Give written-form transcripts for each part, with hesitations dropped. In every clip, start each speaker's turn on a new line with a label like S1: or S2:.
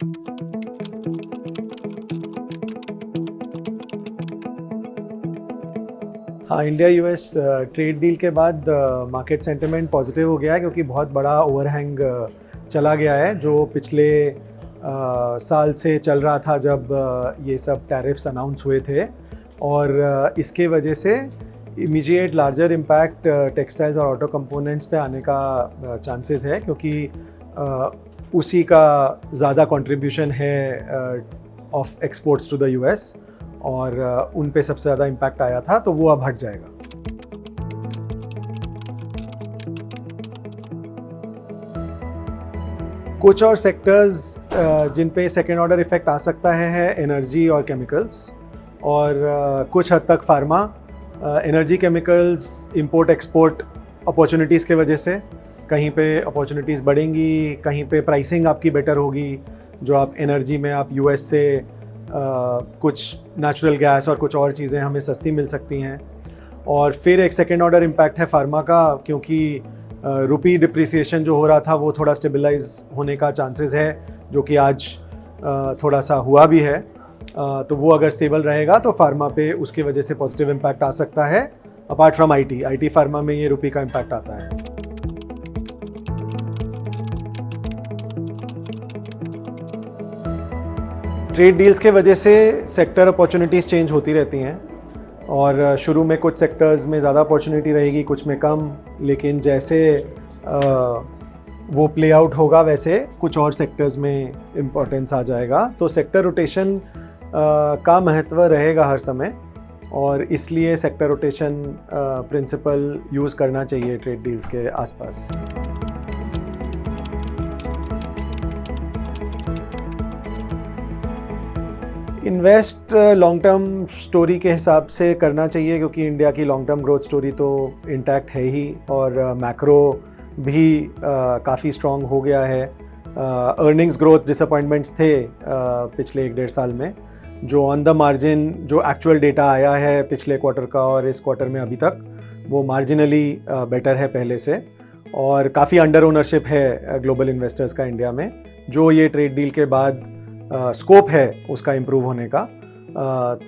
S1: हाँ, India US trade deal के बाद मार्केट सेंटिमेंट पॉजिटिव हो गया है, क्योंकि बहुत बड़ा ओवरहैंग चला गया है जो पिछले साल से चल रहा था, जब ये सब टैरिफ्स अनाउंस हुए थे। और इसके वजह से इमीडिएट लार्जर इम्पैक्ट टेक्सटाइल्स और ऑटो कंपोनेंट्स पे आने का चांसेस है, क्योंकि उसी का ज़्यादा कंट्रीब्यूशन है of exports to the US, और उन पे सबसे ज़्यादा इम्पैक्ट आया था, तो वो अब हट जाएगा। कुछ और सेक्टर्स जिन पे सेकेंड ऑर्डर इफेक्ट आ सकता है एनर्जी और केमिकल्स, और कुछ हद तक pharma. Energy, chemicals, import export opportunities के वजह से कहीं पे अपॉर्चुनिटीज़ बढ़ेंगी, कहीं पे प्राइसिंग आपकी बेटर होगी। जो आप एनर्जी में आप यूएस से कुछ नेचुरल गैस और कुछ और चीज़ें हमें सस्ती मिल सकती हैं। और फिर एक सेकेंड ऑर्डर इम्पैक्ट है फार्मा का, क्योंकि रुपी डिप्रिसिएशन जो हो रहा था वो थोड़ा स्टेबलाइज होने का चांसेस है, जो कि आज थोड़ा सा हुआ भी है। तो वो अगर स्टेबल रहेगा तो फार्मा पे उसकी वजह से पॉजिटिव इम्पैक्ट आ सकता है। अपार्ट फ्रॉम आईटी फार्मा में ये रुपी का इम्पैक्ट आता है। ट्रेड डील्स के वजह से सेक्टर अपॉर्चुनिटीज़ चेंज होती रहती हैं, और शुरू में कुछ सेक्टर्स में ज़्यादा अपॉर्चुनिटी रहेगी, कुछ में कम। लेकिन जैसे वो प्ले आउट होगा वैसे कुछ और सेक्टर्स में इम्पोर्टेंस आ जाएगा। तो सेक्टर रोटेशन का महत्व रहेगा हर समय, और इसलिए सेक्टर रोटेशन प्रिंसिपल यूज़ करना चाहिए ट्रेड डील्स के आसपास। इन्वेस्ट लॉन्ग टर्म स्टोरी के हिसाब से करना चाहिए, क्योंकि इंडिया की लॉन्ग टर्म ग्रोथ स्टोरी तो इंटैक्ट है ही, और मैक्रो भी काफ़ी स्ट्रॉन्ग हो गया है। अर्निंग्स ग्रोथ डिसअपॉइंटमेंट्स थे पिछले 1-1.5 साल में, जो ऑन द मार्जिन जो एक्चुअल डेटा आया है पिछले क्वार्टर का और इस क्वार्टर में अभी तक, वो मार्जिनली बेटर है पहले से। और काफ़ी अंडर ओनरशिप है ग्लोबल इन्वेस्टर्स का इंडिया में, जो ये ट्रेड डील के बाद स्कोप है उसका इम्प्रूव होने का।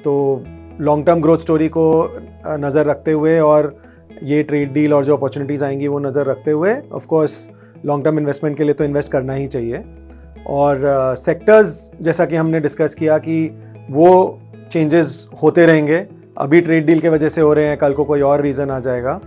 S1: तो लॉन्ग टर्म ग्रोथ स्टोरी को नज़र रखते हुए, और ये ट्रेड डील और जो अपॉर्चुनिटीज़ आएंगी वो नज़र रखते हुए, of course long term investment के लिए तो इन्वेस्ट करना ही चाहिए। और सेक्टर्स जैसा कि हमने डिस्कस किया कि वो चेंजेस होते रहेंगे। अभी ट्रेड डील के वजह से हो रहे हैं, कल को कोई और रीज़न आ जाएगा।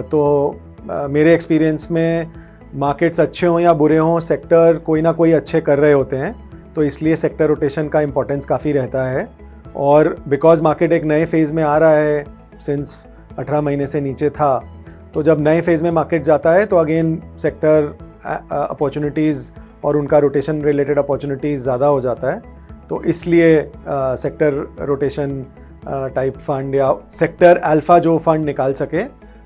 S1: तो मेरे एक्सपीरियंस में मार्केट्स अच्छे हों या बुरे हों, सेक्टर कोई ना कोई अच्छे कर रहे होते हैं, तो इसलिए सेक्टर रोटेशन का इम्पोर्टेंस काफ़ी रहता है। और बिकॉज मार्केट एक नए फेज़ में आ रहा है, सिंस 18 महीने से नीचे था, तो जब नए फेज़ में मार्केट जाता है तो अगेन सेक्टर अपॉर्चुनिटीज़ और उनका रोटेशन रिलेटेड अपॉर्चुनिटीज़ ज़्यादा हो जाता है। तो इसलिए सेक्टर रोटेशन टाइप फंड या सेक्टर अल्फ़ा जो फंड निकाल सके,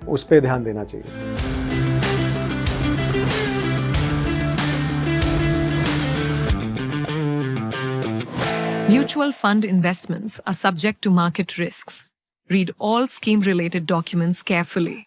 S1: उस पर ध्यान देना चाहिए।
S2: Mutual fund investments are subject to market risks. Read all scheme-related documents carefully.